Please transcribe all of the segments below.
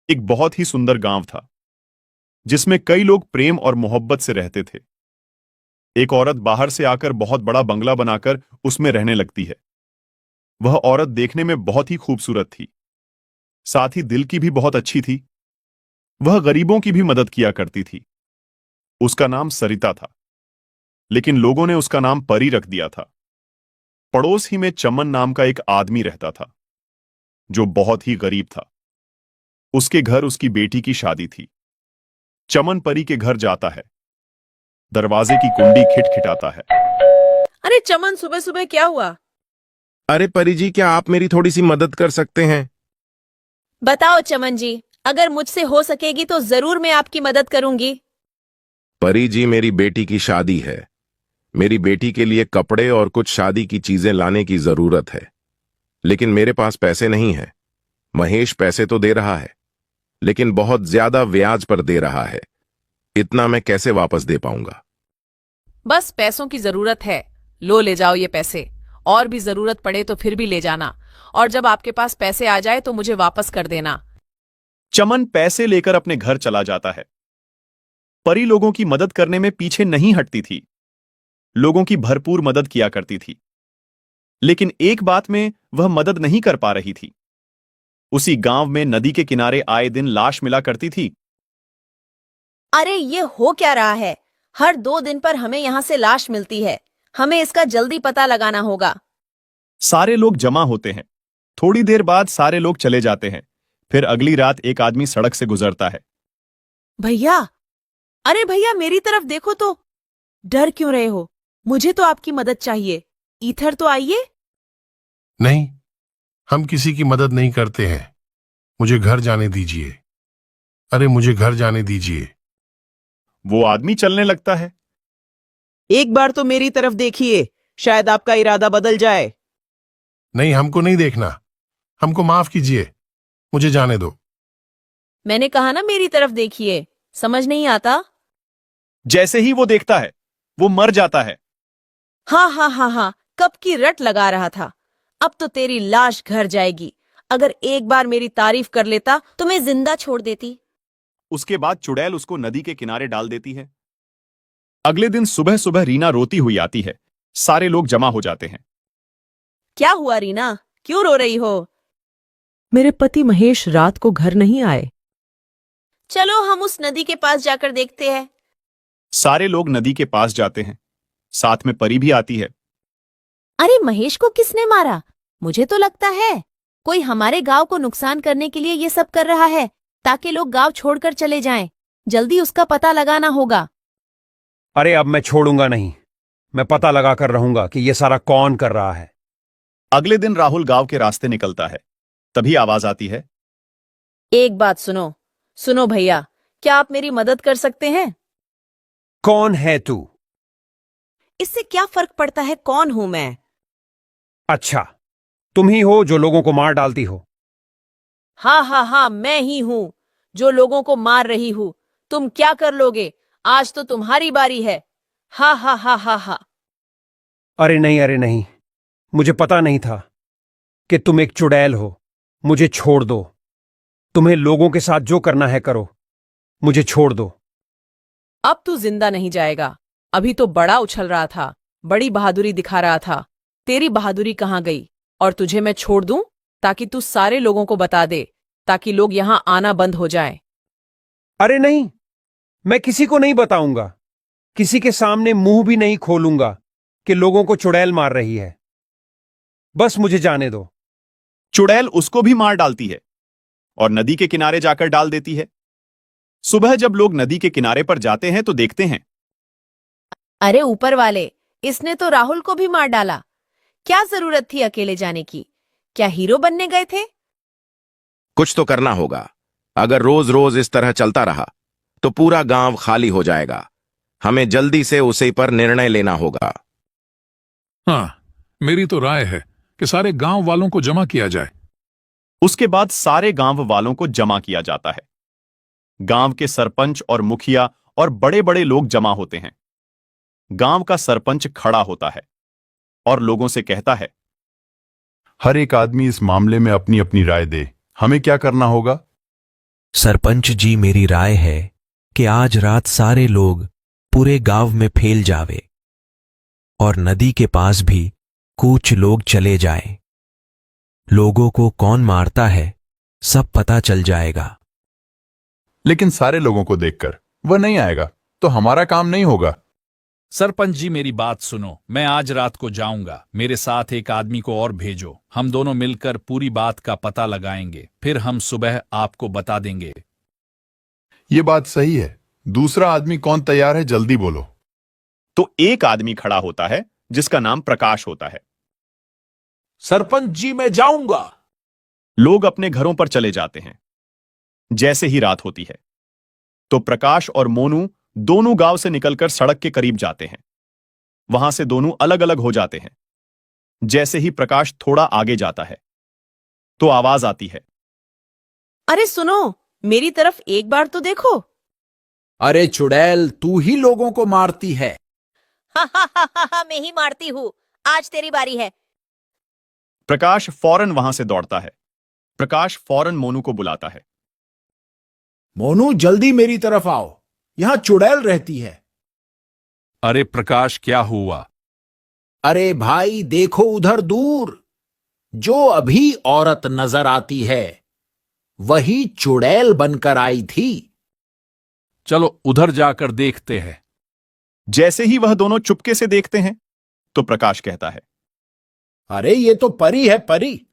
एक बहुत ही सुंदर गांव था जिसमें कई लोग प्रेम और मोहब्बत से रहते थे। एक औरत बाहर से आकर बहुत बड़ा बंगला बनाकर उसमें रहने लगती है। वह औरत देखने में बहुत ही खूबसूरत थी, साथ ही दिल की भी बहुत अच्छी थी। वह गरीबों की भी मदद किया करती थी। उसका नाम सरिता था, लेकिन लोगों ने उसका नाम परी रख दिया था। पड़ोस ही में चमन नाम का एक आदमी रहता था जो बहुत ही गरीब था। उसके घर उसकी बेटी की शादी थी। चमन परी के घर जाता है, दरवाजे की कुंडी खिटखिटाता है। अरे चमन, सुबह सुबह क्या हुआ? अरे परी जी, क्या आप मेरी थोड़ी सी मदद कर सकते हैं? बताओ चमन जी, अगर मुझसे हो सकेगी तो जरूर मैं आपकी मदद करूंगी। परी जी, मेरी बेटी की शादी है। मेरी बेटी के लिए कपड़े और कुछ शादी की चीजें लाने की जरूरत है, लेकिन मेरे पास पैसे नहीं है। महेश पैसे तो दे रहा है, लेकिन बहुत ज्यादा ब्याज पर दे रहा है। इतना मैं कैसे वापस दे पाऊंगा? बस पैसों की जरूरत है, लो ले जाओ ये पैसे। और भी जरूरत पड़े तो फिर भी ले जाना, और जब आपके पास पैसे आ जाए तो मुझे वापस कर देना। चमन पैसे लेकर अपने घर चला जाता है। परी लोगों की मदद करने में पीछे नहीं हटती थी, लोगों की भरपूर मदद किया करती थी। लेकिन एक बात में वह मदद नहीं कर पा रही थी। उसी गांव में नदी के किनारे आए दिन लाश मिला करती थी। अरे ये हो क्या रहा है? हर 2 दिन पर हमें यहाँ से लाश मिलती है। हमें इसका जल्दी पता लगाना होगा। सारे लोग जमा होते हैं। थोड़ी देर बाद सारे लोग चले जाते हैं। फिर अगली रात एक आदमी सड़क से गुजरता है। भैया, अरे भैया मेरी तरफ देखो तो। डर क्यों रहे हो? मुझे तो आपकी मदद चाहिए। इधर तो आइए। नहीं, हम किसी की मदद नहीं करते हैं। मुझे घर जाने दीजिए। अरे मुझे घर जाने दीजिए। वो आदमी चलने लगता है। एक बार तो मेरी तरफ देखिए, शायद आपका इरादा बदल जाए। नहीं, हमको नहीं देखना। हमको माफ कीजिए, मुझे जाने दो। मैंने कहा ना मेरी तरफ देखिए। समझ नहीं आता? जैसे ही वो देखता है, वो मर जाता है। हाँ हाँ हाँ हाँ, कब की रट लगा रहा था। अब तो तेरी लाश घर जाएगी। अगर एक बार मेरी तारीफ कर लेता तो मैं जिंदा छोड़ देती। उसके बाद चुड़ैल उसको नदी के किनारे डाल देती है। अगले दिन सुबह सुबह रीना रोती हुई आती है। सारे लोग जमा हो जाते हैं। क्या हुआ रीना, क्यों रो रही हो? मेरे पति महेश रात को घर नहीं आए। चलो हम उस नदी के पास जाकर देखते हैं। सारे लोग नदी के पास जाते हैं। साथ में परी भी आती है। अरे महेश को किसने मारा? मुझे तो लगता है कोई हमारे गांव को नुकसान करने के लिए ये सब कर रहा है, ताकि लोग गांव छोड़कर चले जाएं। जल्दी उसका पता लगाना होगा। अरे अब मैं छोड़ूंगा नहीं। मैं पता लगा कर रहूंगा कि यह सारा कौन कर रहा है। अगले दिन राहुल गांव के रास्ते निकलता है। तभी आवाज आती है। एक बात सुनो। सुनो भैया, क्या आप मेरी मदद कर सकते हैं? कौन है तू? इससे क्या फर्क पड़ता है कौन हूं मैं? अच्छा, तुम ही हो जो लोगों को मार डालती हो। हाँ हाँ हाँ, मैं ही हूं जो लोगों को मार रही हूं। तुम क्या कर लोगे? आज तो तुम्हारी बारी है। हा हा हा हा हा। अरे नहीं, मुझे पता नहीं था कि तुम एक चुड़ैल हो। मुझे छोड़ दो। तुम्हें लोगों के साथ जो करना है करो। मुझे छोड़ दो। अब तू जिंदा नहीं जाएगा। अभी तो बड़ा उछल रहा था, बड़ी बहादुरी दिखा रहा था। तेरी बहादुरी कहाँ गई? और तुझे मैं छोड़ दूं ताकि तू सारे लोगों को बता दे, ताकि लोग यहां आना बंद हो जाए। अरे नहीं, मैं किसी को नहीं बताऊंगा। किसी के सामने मुंह भी नहीं खोलूंगा कि लोगों को चुड़ैल मार रही है। बस मुझे जाने दो। चुड़ैल उसको भी मार डालती है और नदी के किनारे जाकर डाल देती है। सुबह जब लोग नदी के किनारे पर जाते हैं तो देखते हैं। अरे ऊपर वाले, इसने तो राहुल को भी मार डाला। क्या जरूरत थी अकेले जाने की? क्या हीरो बनने गए थे? कुछ तो करना होगा। अगर रोज रोज इस तरह चलता रहा तो पूरा गांव खाली हो जाएगा। हमें जल्दी से उसी पर निर्णय लेना होगा। हाँ, मेरी तो राय है कि सारे गांव वालों को जमा किया जाए। उसके बाद सारे गांव वालों को जमा किया जाता है। गांव के सरपंच और मुखिया और बड़े बड़े लोग जमा होते हैं। गांव का सरपंच खड़ा होता है और लोगों से कहता है, हर एक आदमी इस मामले में अपनी अपनी राय दे। हमें क्या करना होगा? सरपंच जी, मेरी राय है कि आज रात सारे लोग पूरे गांव में फैल जावे और नदी के पास भी कुछ लोग चले जाएं। लोगों को कौन मारता है सब पता चल जाएगा। लेकिन सारे लोगों को देखकर वह नहीं आएगा तो हमारा काम नहीं होगा। सरपंच जी, मेरी बात सुनो। मैं आज रात को जाऊंगा, मेरे साथ एक आदमी को और भेजो। हम दोनों मिलकर पूरी बात का पता लगाएंगे, फिर हम सुबह आपको बता देंगे। ये बात सही है। दूसरा आदमी कौन तैयार है, जल्दी बोलो। तो एक आदमी खड़ा होता है जिसका नाम प्रकाश होता है। सरपंच जी, मैं जाऊंगा। लोग अपने घरों पर चले जाते हैं। जैसे ही रात होती है तो प्रकाश और मोनू दोनों गांव से निकलकर सड़क के करीब जाते हैं। वहां से दोनों अलग अलग हो जाते हैं। जैसे ही प्रकाश थोड़ा आगे जाता है तो आवाज आती है, अरे सुनो, मेरी तरफ एक बार तो देखो। अरे चुड़ैल, तू ही लोगों को मारती है। मैं ही मारती हूँ। आज तेरी बारी है। प्रकाश फौरन वहां से दौड़ता है। प्रकाश फौरन मोनू को बुलाता है। मोनू, जल्दी मेरी तरफ आओ, यहां चुड़ैल रहती है। अरे प्रकाश, क्या हुआ? अरे भाई, देखो उधर दूर, जो अभी औरत नजर आती है वही चुड़ैल बनकर आई थी। चलो उधर जाकर देखते हैं। जैसे ही वह दोनों चुपके से देखते हैं तो प्रकाश कहता है, अरे ये तो परी है, परी।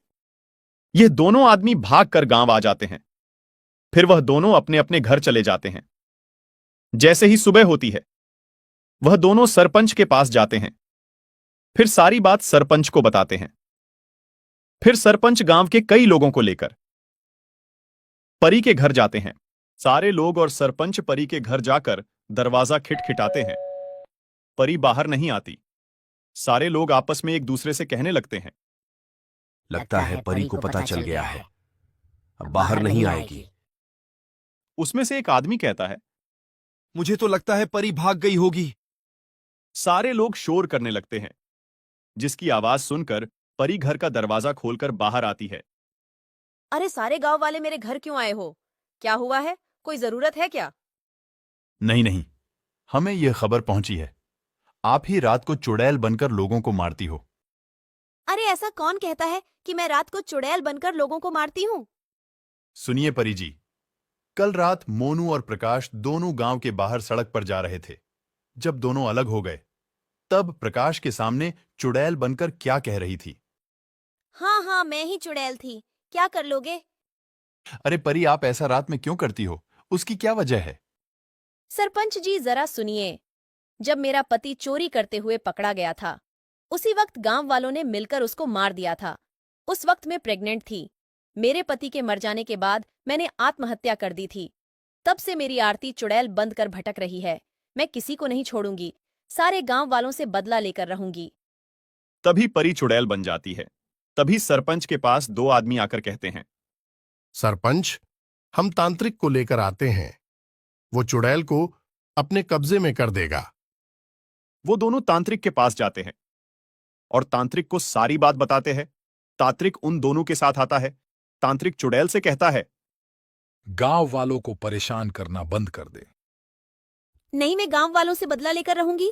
ये दोनों आदमी भागकर गांव आ जाते हैं। फिर वह दोनों अपने अपने घर चले जाते हैं। जैसे ही सुबह होती है वह दोनों सरपंच के पास जाते हैं। फिर सारी बात सरपंच को बताते हैं। फिर सरपंच गांव के कई लोगों को लेकर परी के घर जाते हैं। सारे लोग और सरपंच परी के घर जाकर दरवाजा खिटखिटाते हैं। परी बाहर नहीं आती। सारे लोग आपस में एक दूसरे से कहने लगते हैं, लगता है परी को पता चल गया है, अब बाहर नहीं आएगी। उसमें से एक आदमी कहता है, मुझे तो लगता है परी भाग गई होगी। सारे लोग शोर करने लगते हैं, जिसकी आवाज सुनकर परी घर का दरवाजा खोलकर बाहर आती है। अरे सारे गांव वाले मेरे घर क्यों आए हो? क्या हुआ है? कोई जरूरत है क्या? नहीं नहीं, हमें यह खबर पहुंची है, आप ही रात को चुड़ैल बनकर लोगों को मारती हो। अरे ऐसा कौन कहता है कि मैं रात को चुड़ैल बनकर लोगों को मारती हूँ? सुनिए परी जी, कल रात मोनू और प्रकाश दोनों गांव के बाहर सड़क पर जा रहे थे। जब दोनों अलग हो गए तब प्रकाश के सामने चुड़ैल बनकर क्या कह रही थी। हाँ हाँ, मैं ही चुड़ैल थी। क्या कर लोगे? अरे परी, आप ऐसा रात में क्यों करती हो? उसकी क्या वजह है? सरपंच जी, जरा सुनिए। जब मेरा पति चोरी करते हुए पकड़ा गया था, उसी वक्त गांव वालों ने मिलकर उसको मार दिया था। उस वक्त मैं प्रेग्नेंट थी। मेरे पति के मर जाने के बाद मैंने आत्महत्या कर दी थी। तब से मेरी आरती चुड़ैल बंद कर भटक रही है। मैं किसी को नहीं छोड़ूंगी। सारे गांव वालों से बदला लेकर रहूंगी। तभी परी चुड़ैल बन जाती है। तभी सरपंच के पास दो आदमी आकर कहते हैं, सरपंच, हम तांत्रिक को लेकर आते हैं, वो चुड़ैल को अपने कब्जे में कर देगा। वो दोनों तांत्रिक के पास जाते हैं और तांत्रिक को सारी बात बताते हैं। तांत्रिक उन दोनों के साथ आता है। तांत्रिक चुड़ैल से कहता है, गांव वालों को परेशान करना बंद कर दे। नहीं, मैं गांव वालों से बदला लेकर रहूंगी।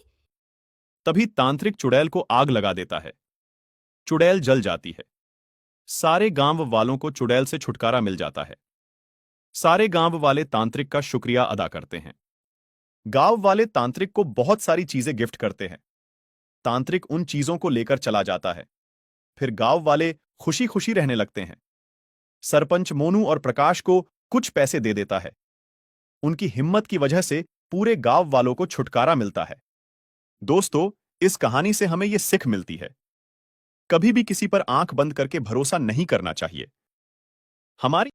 तभी तांत्रिक चुड़ैल को आग लगा देता है। चुड़ैल जल जाती है। सारे गांव वालों को चुड़ैल से छुटकारा मिल जाता है। सारे गांव वाले तांत्रिक का शुक्रिया अदा करते हैं। गांव वाले तांत्रिक को बहुत सारी चीजें गिफ्ट करते हैं। तांत्रिक उन चीजों को लेकर चला जाता है। फिर गांव वाले खुशी खुशी रहने लगते हैं। सरपंच मोनू और प्रकाश को कुछ पैसे दे देता है। उनकी हिम्मत की वजह से पूरे गांव वालों को छुटकारा मिलता है। दोस्तों, इस कहानी से हमें यह सीख मिलती है, कभी भी किसी पर आंख बंद करके भरोसा नहीं करना चाहिए। हमारी